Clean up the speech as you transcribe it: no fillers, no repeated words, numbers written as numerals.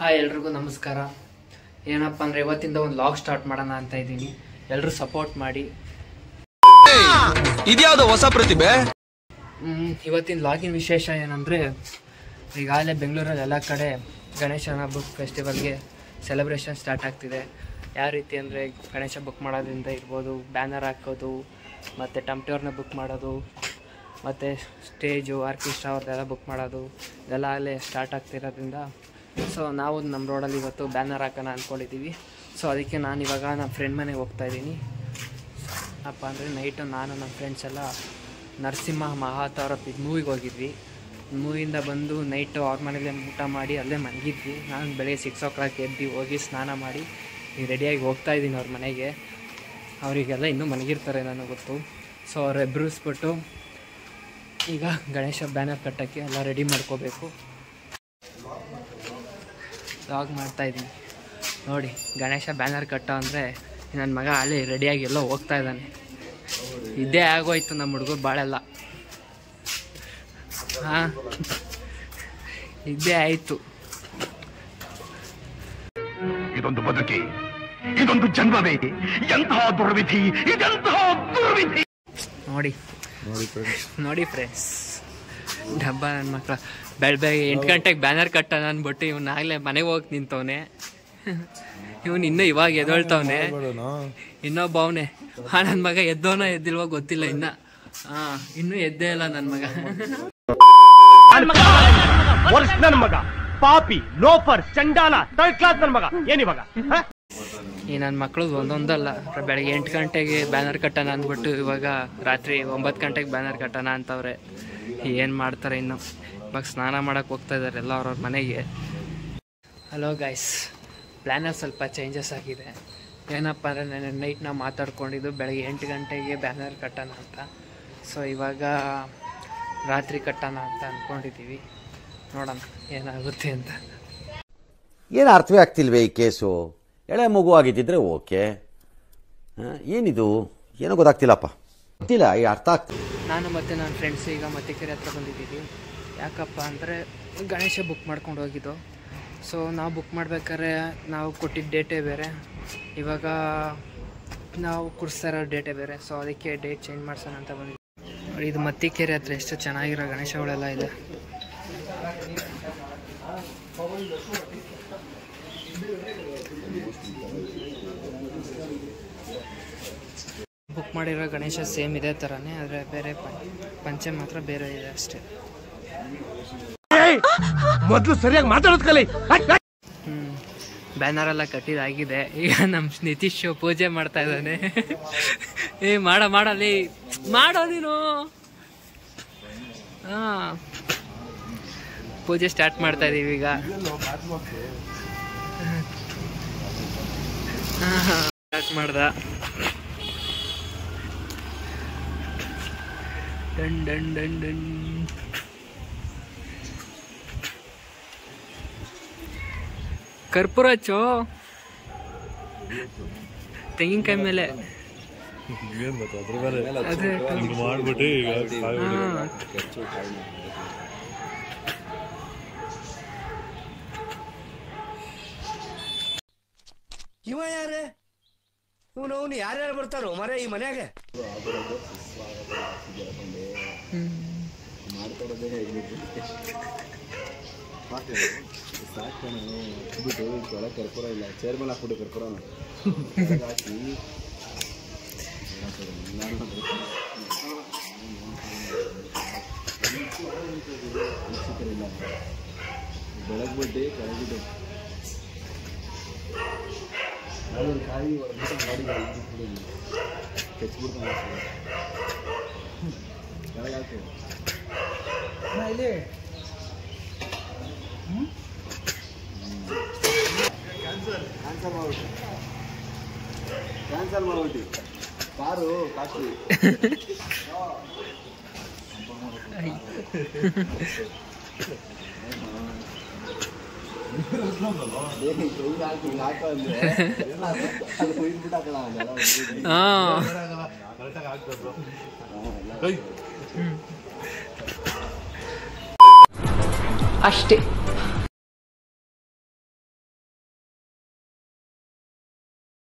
Hi ಎಲ್ರಿಗೂ ನಮಸ್ಕಾರ. ಏನಪ್ಪ ಅಂದರೆ ಇವತ್ತಿಂದ ಒಂದು ಲಾಗ್ ಸ್ಟಾರ್ಟ್ ಮಾಡೋಣ ಅಂತ ಇದ್ದೀನಿ. ಎಲ್ಲರೂ ಸಪೋರ್ಟ್ ಮಾಡಿ. ಇದ್ಯಾವುದು ಹೊಸ ಪ್ರತಿಭೆ? ಇವತ್ತಿನ ಲಾಗಿನ ವಿಶೇಷ ಏನಂದರೆ, ಈಗಾಗಲೇ ಬೆಂಗಳೂರಲ್ಲಿ ಎಲ್ಲ ಕಡೆ ಗಣೇಶನ ಬುಕ್ ಫೆಸ್ಟಿವಲ್ಗೆ ಸೆಲೆಬ್ರೇಷನ್ ಸ್ಟಾರ್ಟ್ ಆಗ್ತಿದೆ. ಯಾವ ರೀತಿ ಅಂದರೆ ಗಣೇಶ ಬುಕ್ ಮಾಡೋದ್ರಿಂದ ಇರ್ಬೋದು, ಬ್ಯಾನರ್ ಹಾಕೋದು, ಮತ್ತು ಟಮ್ಟೋರ್ನ ಬುಕ್ ಮಾಡೋದು, ಮತ್ತು ಸ್ಟೇಜು ಆರ್ಕೆಸ್ಟ್ರಾ ಅವ್ರದ್ದೆಲ್ಲ ಬುಕ್ ಮಾಡೋದು, ಇದೆಲ್ಲ ಆಗಲೇ ಸ್ಟಾರ್ಟ್ ಆಗ್ತಿರೋದ್ರಿಂದ ಸೊ ನಾವು ನಮ್ಮ ರೋಡಲ್ಲಿ ಇವತ್ತು ಬ್ಯಾನರ್ ಹಾಕೋಣ ಅಂದ್ಕೊಂಡಿದ್ದೀವಿ. ಸೊ ಅದಕ್ಕೆ ನಾನು ಇವಾಗ ನಮ್ಮ ಫ್ರೆಂಡ್ ಮನೆಗೆ ಹೋಗ್ತಾಯಿದ್ದೀನಿ. ಅಪ್ಪ ಅಂದರೆ ನೈಟು ನಾನು ನಮ್ಮ ಫ್ರೆಂಡ್ಸ್ ಎಲ್ಲ ನರಸಿಂಹ ಮಹಾತಾರ ಮೂವಿಗೆ ಹೋಗಿದ್ವಿ. ಮೂವಿಯಿಂದ ಬಂದು ನೈಟು ಅವ್ರ ಮನೇಲಿ ಊಟ ಮಾಡಿ ಅಲ್ಲೇ ಮಲಗಿದ್ವಿ. ನಾನು ಬೆಳಗ್ಗೆ 6 o'clock ಎದ್ದು ಹೋಗಿ ಸ್ನಾನ ಮಾಡಿ ಈಗ ರೆಡಿಯಾಗಿ ಹೋಗ್ತಾಯಿದ್ದೀನಿ ಅವ್ರ ಮನೆಗೆ. ಅವರಿಗೆಲ್ಲ ಇನ್ನೂ ಮಲಗಿರ್ತಾರೆ ನನಗೆ ಗೊತ್ತು. ಸೊ ಅವ್ರು ಎಬ್ಬಿಸ್ಬಿಟ್ಟು ಈಗ ಗಣೇಶ ಬ್ಯಾನರ್ ಕಟ್ಟೋಕ್ಕೆ ಎಲ್ಲ ರೆಡಿ ಮಾಡ್ಕೋಬೇಕು. ಲಾಗ್ ಮಾಡ್ತಾಯಿದ್ದೀನಿ ನೋಡಿ. ಗಣೇಶ ಬ್ಯಾನರ್ ಕಟ್ಟೋ ಅಂದರೆ ನನ್ನ ಮಗ ಅಲ್ಲಿ ರೆಡಿಯಾಗಿ ಎಲ್ಲೋ ಹೋಗ್ತಾ ಇದ್ದಾನೆ. ಇದೇ ಆಗೋಯ್ತು ನಮ್ಮ ಹುಡುಗರು ಬಾಳೆಲ್ಲ. ಹಾಂ, ಇದೇ ಆಯಿತು. ಇದೊಂದು ಬದುಕಿ, ಇದೊಂದು ಜನ್ಮವೇ, ಎಂತಹ ದುರ್ವಿಧಿ, ಇದೆಂತಹ ದುರ್ವಿಧಿ. ನೋಡಿ ಫ್ರೆಂಡ್ಸ್, ಡಬ್ಬ ನನ್ನ ಮಕ್ಕಳ ಬೆಳಗ್ಗೆ 8 ಗಂಟೆಗೆ ಬ್ಯಾನರ್ ಕಟ್ಟೋಣ ಅಂದ್ಬಿಟ್ಟು ಇವನಾಗಲೇ ಮನೆಗೆ ಹೋಗಿ ನಿಂತವನೆ. ಇವನು ಇನ್ನೂ ಇವಾಗ ಎದ್ದೊಳ್ತವನೆ. ಇನ್ನೊಬ್ಬ ಅವನೇ ನನ್ನ ಮಗ ಎದ್ದೋನೋ ಎದ್ದಿಲ್ವೋ ಗೊತ್ತಿಲ್ಲ ಇನ್ನು. ಇನ್ನೂ ಎದ್ದೇ ಇಲ್ಲ ನನ್ನ ಮಗ. ನನ್ನ ಮಗ ಪಾಪಿ, ಲೋಫರ್, ಚಂಡಾಲ, ಥರ್ಡ್ ಕ್ಲಾಸ್ ನನ್ನ ಮಗ ಏನಿವಾಗ. ಈ ನನ್ನ ಮಕ್ಕಳು ಒಂದೊಂದಲ್ಲ, ಬೆಳಗ್ಗೆ 8 ಗಂಟೆಗೆ ಬ್ಯಾನರ್ ಕಟ್ಟೋಣ ಅಂದ್ಬಿಟ್ಟು ಇವಾಗ ರಾತ್ರಿ 9 ಗಂಟೆಗೆ ಬ್ಯಾನರ್ ಕಟ್ಟೋಣ ಅಂತವ್ರೆ. ಏನು ಮಾಡ್ತಾರೆ ಇನ್ನು. ಇವಾಗ ಸ್ನಾನ ಮಾಡೋಕ್ಕೆ ಹೋಗ್ತಾ ಇದ್ದಾರೆ ಎಲ್ಲ ಅವ್ರವ್ರ ಮನೆಗೆ. ಹಲೋ ಗೈಸ್, ಪ್ಲ್ಯಾನರ್ ಸ್ವಲ್ಪ ಚೇಂಜಸ್ ಆಗಿದೆ. ಏನಪ್ಪ ಅಂದರೆ ನಾನು ನೈಟ್ ನಾವು ಮಾತಾಡ್ಕೊಂಡಿದ್ದು ಬೆಳಗ್ಗೆ 8 ಗಂಟೆಗೆ ಬ್ಯಾನರ್ ಕಟ್ಟೋಣ ಅಂತ. ಸೊ ಇವಾಗ ರಾತ್ರಿ ಕಟ್ಟೋಣ ಅಂತ ಅಂದ್ಕೊಂಡಿದ್ದೀವಿ. ನೋಡೋಣ ಏನಾಗುತ್ತೆ ಅಂತ. ಏನು ಅರ್ಥವೇ ಆಗ್ತಿಲ್ವೇ ಈ ಕೇಸು? ಎಳೆ ಮಗು ಆಗಿದ್ದಿದ್ರೆ ಓಕೆ, ಏನಿದು ಏನೋ ಗೊತ್ತಾಗ್ತಿಲ್ಲಪ್ಪ, ಗೊತ್ತಿಲ್ಲ, ಈ ಅರ್ಥ ಆಗ್ತಿಲ್ಲ. ನಾನು ಮತ್ತು ನನ್ನ ಫ್ರೆಂಡ್ಸ್ ಈಗ ಮತ್ತಿಕೆರೆ ಹತ್ರ ಬಂದಿದ್ದೀವಿ. ಯಾಕಪ್ಪ ಅಂದರೆ ಗಣೇಶ ಬುಕ್ ಮಾಡ್ಕೊಂಡು ಹೋಗಿದ್ದು. ಸೊ ನಾವು ಬುಕ್ ಮಾಡ್ಬೇಕಾದ್ರೆ ನಾವು ಕೊಟ್ಟಿದ್ದ ಡೇಟೇ ಬೇರೆ, ಇವಾಗ ನಾವು ಕುಡಿಸ್ತಾ ಇರೋ ಡೇಟೇ ಬೇರೆ. ಸೊ ಅದಕ್ಕೆ ಡೇಟ್ ಚೇಂಜ್ ಮಾಡ್ಸೋಣ ಅಂತ ಬಂದಿದ್ದೀವಿ. ಇದು ಮತ್ತಿಕೆರೆ ಹತ್ರ ಎಷ್ಟು ಚೆನ್ನಾಗಿರೋ ಗಣೇಶಗಳೆಲ್ಲ ಇದೆ. ಬುಕ್ ಮಾಡಿರೋ ಗಣೇಶ ಸೇಮ್ ಇದೇ ಥರನೇ, ಆದರೆ ಬೇರೆ ಪಂಚೆ ಮಾತ್ರ ಬೇರೆ ಇದೆ ಅಷ್ಟೇ. ಮೊದಲು ಸರಿಯಾಗಿ ಮಾತಾಡೋದು ಕಲಿ. ಬ್ಯಾನರ್ ಎಲ್ಲ ಕಟ್ಟಿದಾಗಿದೆ. ಈಗ ನಮ್ಮ ನಿತೀಶ್ ಪೂಜೆ ಮಾಡ್ತಾ ಇದ್ದಾನೆ. ಮಾಡಲಿ ಮಾಡೋ ನೀನು. ಹಾಂ, ಪೂಜೆ ಸ್ಟಾರ್ಟ್ ಮಾಡ್ತಾ ಇದೀವಿ ಈಗ. ಸ್ಟಾರ್ಟ್ ಮಾಡ್ದ. Done done done done. ಕರ್ಪೂರ ಹಚ್ಚೋ ತೆಂಗಿನಕಾಯಿ ಮೇಲೆ. ಇವ ಯಾರೇ ಇವನು ಯಾರ್ಯಾರು ಬರ್ತಾರೋ ಮರ ಈ ಮನ್ಯಾಗ? ಕರ್ಪೂರ ಇಲ್ಲ, ಚೇರ್ ಮೇಲೆ ಹಾಕ್ಬಿಟ್ಟು ಕರ್ಪೂರ ಹಾಕಿ ಬೆಳಗ್ಬಿಟ್ಟು ಕೆಳಗಿಟ್ಟು ಕಾಯಿ ಕೆಚ್ಬಿಡ್ತು ಕೆಳಗೆ ಹಾಕ್ತೀವಿ. ಕ್ಯಾನ್ಸಲ್ ಮಾಡ್ಬಿಟ್ಟು ಕಾರು ಕಾಸ್ಟ್ಲಿ. ಅಷ್ಟೇ.